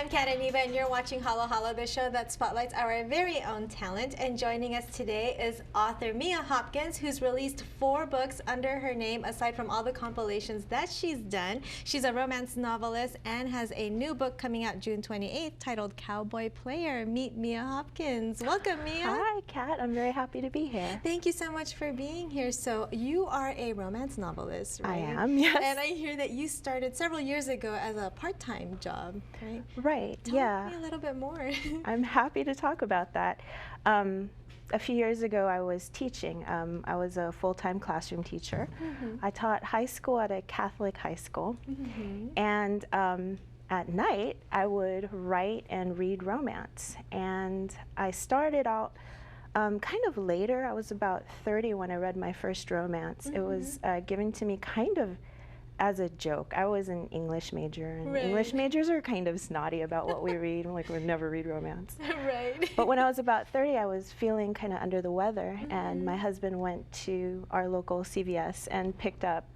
I'm Kat Iniba, and you're watching Halo Halo, the show that spotlights our very own talent. And joining us today is author Mia Hopkins, who's released 4 books under her name, aside from all the compilations that she's done. She's a romance novelist and has a new book coming out June 28th titled Cowboy Player. Meet Mia Hopkins. Welcome, Mia. Hi, Kat. I'm very happy to be here. Thank you so much for being here. So you are a romance novelist, right? I am, yes. And I hear that you started several years ago as a part-time job, right? Right, Tell me a little bit more. I'm happy to talk about that. A few years ago, I was teaching. I was a full-time classroom teacher. I taught high school at a Catholic high school. And at night, I would write and read romance. And I started out kind of later. I was about 30 when I read my first romance. It was given to me kind of as a joke. I was an English major, and English majors are kind of snotty about what we read. Like, we never read romance. Right. But when I was about 30, I was feeling kind of under the weather, and my husband went to our local CVS and picked up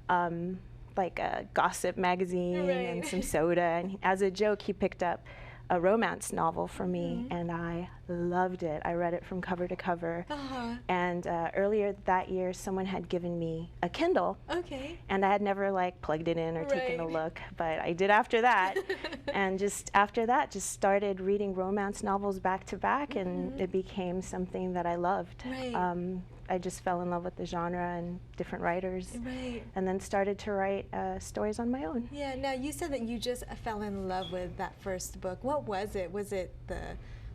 like a gossip magazine and some soda, and as a joke, he picked up a romance novel for me, and I loved it. I read it from cover to cover. And earlier that year, someone had given me a Kindle, and I had never like plugged it in or taken a look, but I did after that. And just after that, just started reading romance novels back to back, and it became something that I loved. I just fell in love with the genre and different writers, and then started to write stories on my own. Yeah, now you said that you just fell in love with that first book. What was it? Was it the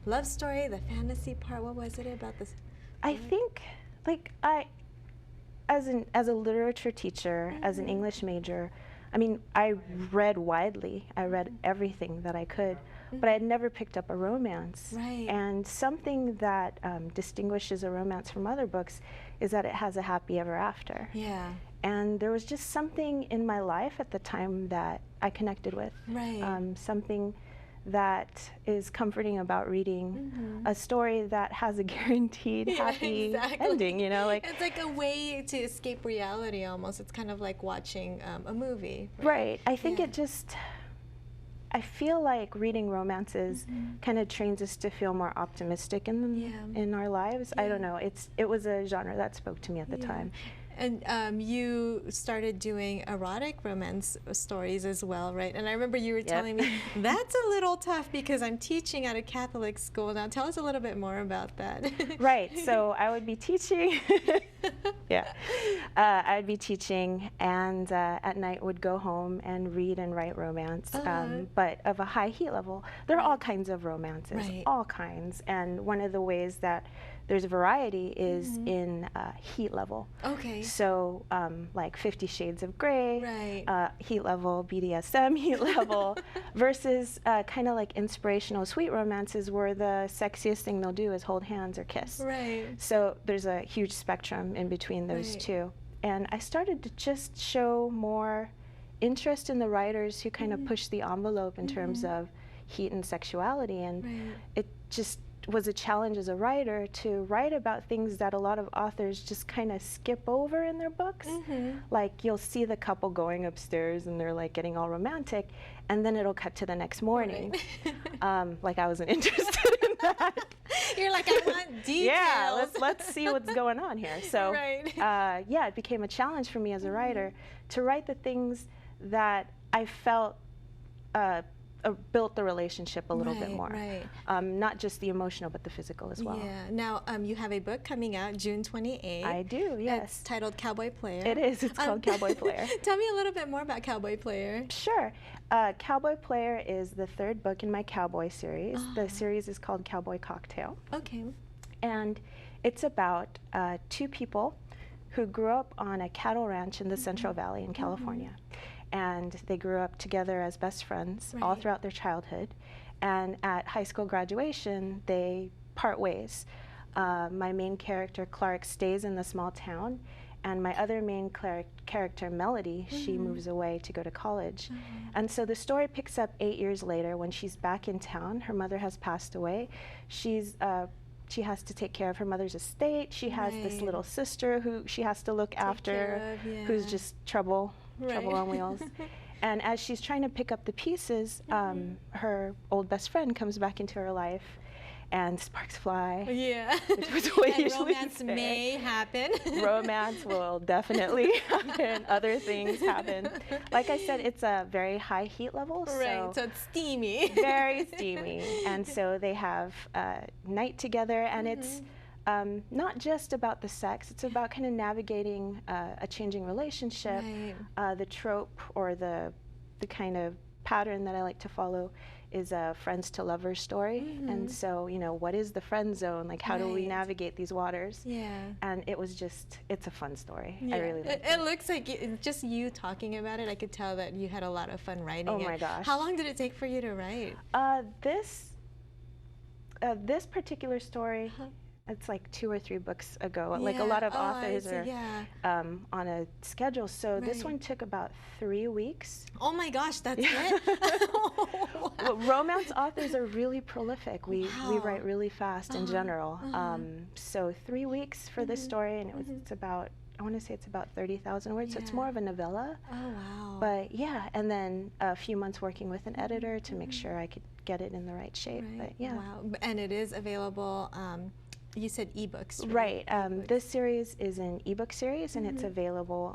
love story, the fantasy part? What was it about this? I think, like, as a literature teacher, as an English major, I mean, I read widely. I read everything that I could, but I had never picked up a romance. And something that distinguishes a romance from other books is that it has a happy ever after. And there was just something in my life at the time that I connected with. Something that is comforting about reading a story that has a guaranteed happy ending, you know? Like, it's like a way to escape reality almost. It's kind of like watching a movie. I think it just, I feel like reading romances kind of trains us to feel more optimistic in our lives. I don't know, it was a genre that spoke to me at the time. And you started doing erotic romance stories as well, right? And I remember you were telling me that's a little tough because I'm teaching at a Catholic school. Now tell us a little bit more about that. So I would be teaching, I'd be teaching, and at night would go home and read and write romance, but of a high heat level. There are all kinds of romances, all kinds, and one of the ways that there's a variety is in heat level. So like 50 Shades of Grey, heat level, BDSM heat level, versus kind of like inspirational sweet romances where the sexiest thing they'll do is hold hands or kiss. So there's a huge spectrum in between those two. And I started to just show more interest in the writers who kind of push the envelope in terms of heat and sexuality, and it just was a challenge as a writer to write about things that a lot of authors just kind of skip over in their books. Like, you'll see the couple going upstairs and they're like getting all romantic, and then it'll cut to the next morning. Like, I wasn't interested in that. You're like, I want details. Let's see what's going on here. So it became a challenge for me as a writer to write the things that I felt built the relationship a little bit more. Not just the emotional, but the physical as well. Now, you have a book coming out June 28th. I do, yes. It's titled Cowboy Player. It is. It's called Cowboy Player. Tell me a little bit more about Cowboy Player. Sure. Cowboy Player is the 3rd book in my Cowboy series. The series is called Cowboy Cocktail. And it's about 2 people who grew up on a cattle ranch in the Central Valley in California. And they grew up together as best friends all throughout their childhood. And at high school graduation, they part ways. My main character, Clark, stays in the small town, and my other main character, Melody, she moves away to go to college. And so the story picks up 8 years later when she's back in town. Her mother has passed away. She has to take care of her mother's estate. She has this little sister who she has to look after, who's just trouble Trouble on Wheels. And as she's trying to pick up the pieces, her old best friend comes back into her life, and sparks fly. Yeah. Which was what and usually romance may happen. Romance will definitely happen. Other things happen. Like I said, it's a very high heat level. Right, so it's steamy. Very steamy. And so they have night together, and it's not just about the sex, it's about kind of navigating a changing relationship. Right. The trope or the kind of pattern that I like to follow is a friends to lovers story. And so, you know, what is the friend zone? Like, how do we navigate these waters? Yeah. And it was just, it's a fun story. Yeah. I really liked it. It looks like just you talking about it, I could tell that you had a lot of fun writing it. Oh my gosh. How long did it take for you to write? This particular story, it's like 2 or 3 books ago. Yeah. Like a lot of authors are on a schedule. So this one took about 3 weeks. Oh my gosh, that's it? Wow. Well, romance authors are really prolific. We write really fast in general. So 3 weeks for this story, and it's about, I want to say it's about 30,000 words, so it's more of a novella. Oh, wow. But yeah, and then a few months working with an editor to make sure I could get it in the right shape. Right. But yeah. Wow. And it is available, you said ebooks, right? This series is an ebook series, and it's available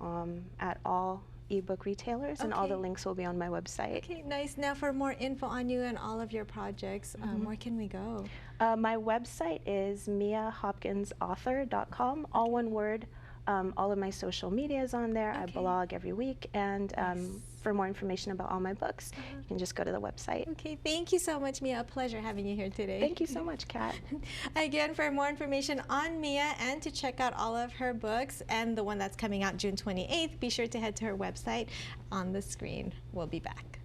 at all ebook retailers, and all the links will be on my website. Okay, nice. Now for more info on you and all of your projects, where can we go? My website is miahopkinsauthor.com, all one word. All of my social media is on there. I blog every week, and for more information about all my books, you can just go to the website. Okay, thank you so much, Mia. A pleasure having you here today. Thank you so much, Kat. Again, for more information on Mia and to check out all of her books and the one that's coming out June 28th, be sure to head to her website on the screen. We'll be back.